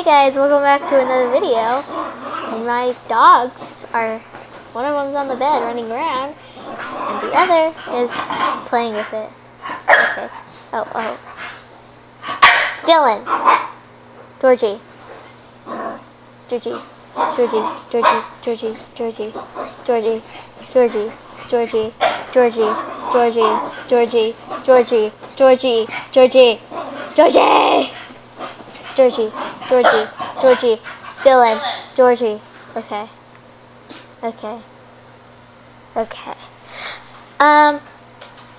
Hey guys, welcome back to another video. And my dogs are, one of them's on the bed running around, and the other is playing with it. Okay. Oh. Dylan. Georgie. Georgie, Dylan, Georgie. Okay.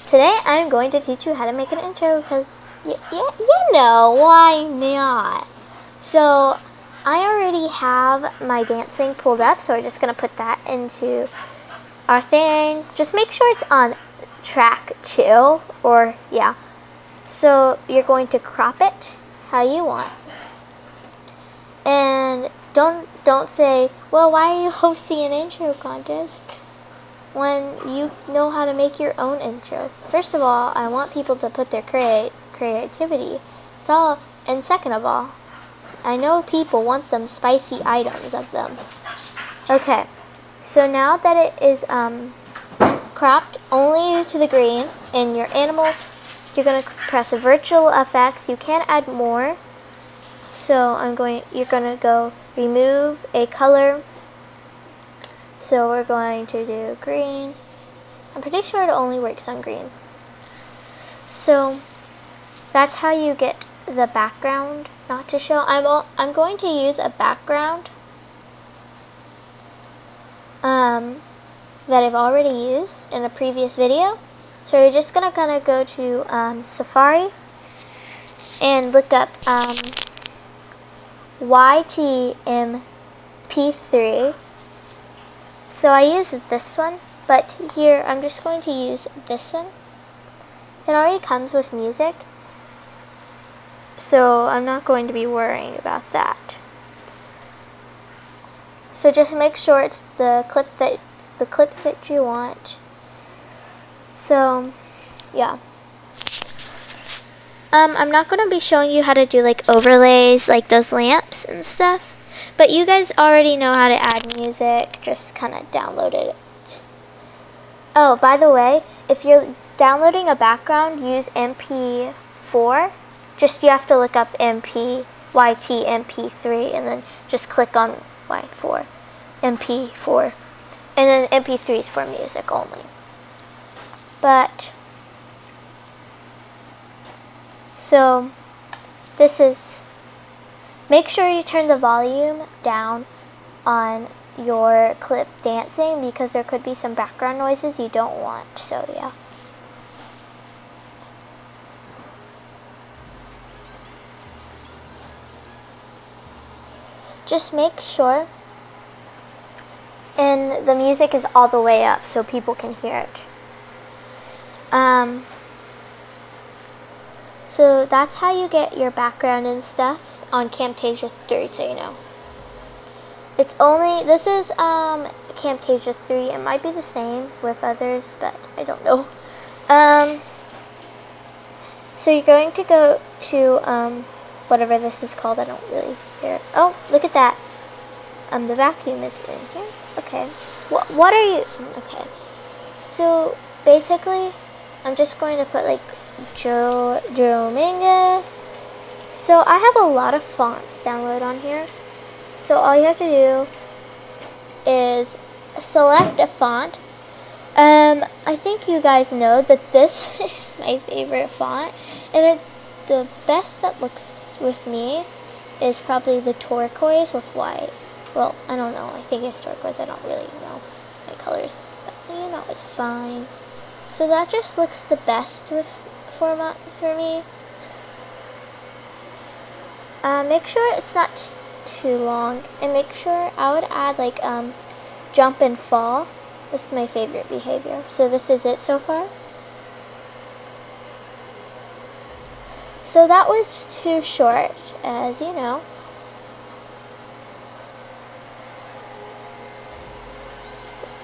Today I'm going to teach you how to make an intro because you know, why not? So I already have my dancing pulled up, so we're just gonna put that into our thing. Just make sure it's on track 2, or yeah. So you're going to crop it how you want. And don't say, well, why are you hosting an intro contest when you know how to make your own intro? First of all, I want people to put their creativity. It's all, and second of all, I know people want them spicy items of them. Okay, so now that it is cropped only to the green in your animal, you're gonna press virtual effects. You can add more. So you're gonna go remove a color. So we're going to do green. I'm pretty sure it only works on green. So that's how you get the background not to show. I'm going to use a background that I've already used in a previous video. So you're just gonna go to Safari and look up YTMP3. So I used this one, but here I'm just going to use this one. It already comes with music, so I'm not going to be worrying about that. So just make sure it's the clips that you want. So yeah. I'm not going to be showing you how to do like overlays, like those lamps and stuff. But you guys already know how to add music. Just kind of downloaded it. Oh, by the way, if you're downloading a background, use MP4. You have to look up YTMP3 and then just click on MP4. And then MP3 is for music only. But so this is, make sure you turn the volume down on your clip dancing because there could be some background noises you don't want. So yeah. Just make sure and the music is all the way up so people can hear it. So that's how you get your background and stuff on Camtasia 3, so you know. This is Camtasia 3. It might be the same with others, but I don't know. So you're going to go to whatever this is called. I don't really care. Oh, look at that. The vacuum is in here. Okay. What are you? Okay. So basically, I'm just going to put like Joe Minga. So I have a lot of fonts downloaded on here. So all you have to do is select a font. I think you guys know that this is my favorite font, and the best that looks with me is probably the turquoise with white. Well, I don't know. I think it's turquoise. I don't really know my colors, but you know, it's fine. So that just looks the best with format for me. Make sure it's not too long, and make sure I would add like jump and fall. This is my favorite behavior. So this is it so far. So that was too short, as you know.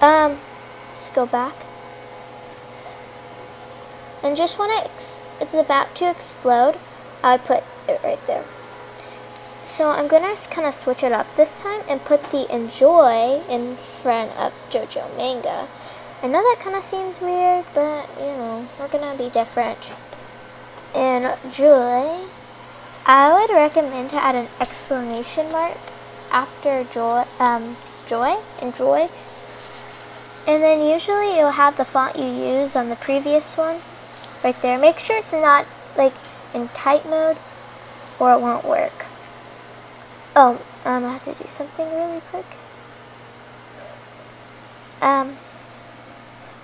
Let's go back. And just when it's about to explode, I put it right there. So I'm gonna kind of switch it up this time and put the enjoy in front of Jojo Manga. I know that kind of seems weird, but you know, we're gonna be different. In joy, I would recommend to add an exclamation mark after joy, enjoy. And then usually you'll have the font you used on the previous one right there. Make sure it's not like in type mode or it won't work. Oh, I have to do something really quick.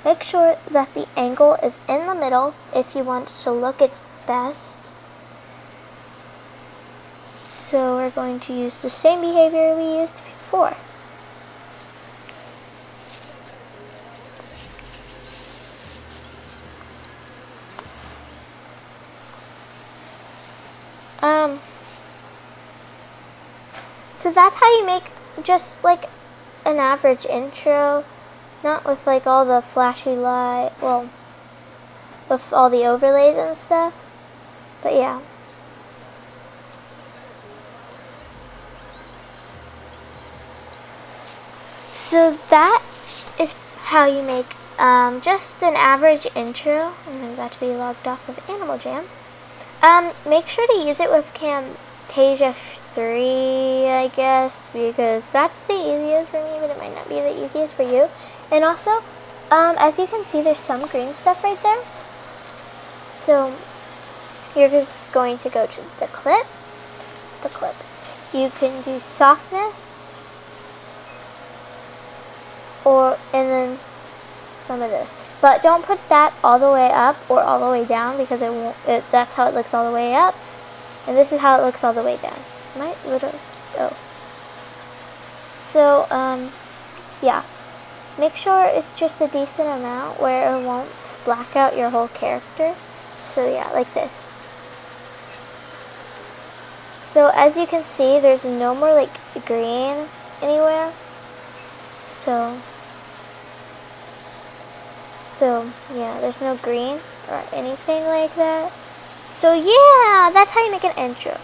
Make sure that the angle is in the middle if you want it to look its best. So we're going to use the same behavior we used before. So that's how you make just like an average intro, not with like all the flashy light, well, with all the overlays and stuff, but yeah. So that is how you make just an average intro, and I'm about to be logged off of Animal Jam. Make sure to use it with Camtasia 3, I guess, because that's the easiest for me, but it might not be the easiest for you. And also, as you can see, there's some green stuff right there. So you're just going to go to the clip. You can do softness, and then some of this. But don't put that all the way up or all the way down, because it won't. That's how it looks all the way up, and this is how it looks all the way down. Might literally. Oh. So yeah. Make sure it's just a decent amount where it won't black out your whole character. So yeah, like this. So as you can see, there's no more like green anywhere. So yeah, there's no green or anything like that. So yeah, that's how you make an intro.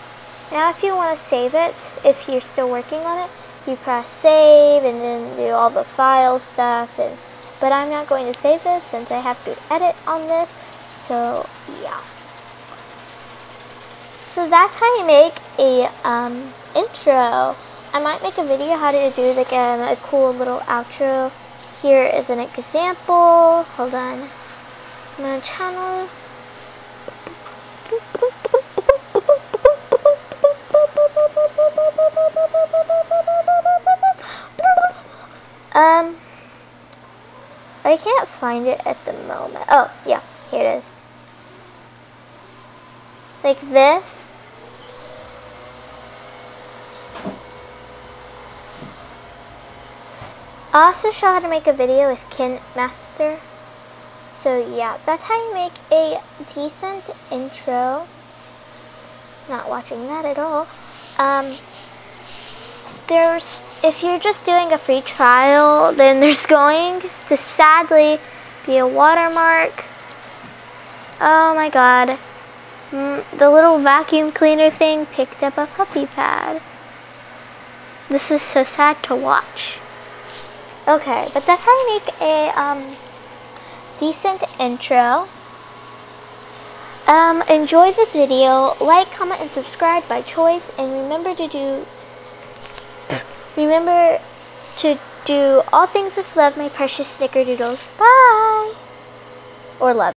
Now if you want to save it, if you're still working on it, you press save and then do all the file stuff. But I'm not going to save this since I have to edit on this. So yeah. So that's how you make a intro. I might make a video how to do like a cool little outro. Here is an example. Hold on. My channel. I can't find it at the moment. Oh, yeah, here it is. Like this. I also show how to make a video with KinMaster. So yeah, that's how you make a decent intro. Not watching that at all. If you're just doing a free trial, then there's going to sadly be a watermark. Oh my god. The little vacuum cleaner thing picked up a puppy pad. This is so sad to watch. Okay, but that's how you make a decent intro. Enjoy this video, like, comment, and subscribe by choice, and remember to do all things with love, my precious snickerdoodles. Bye! Or love.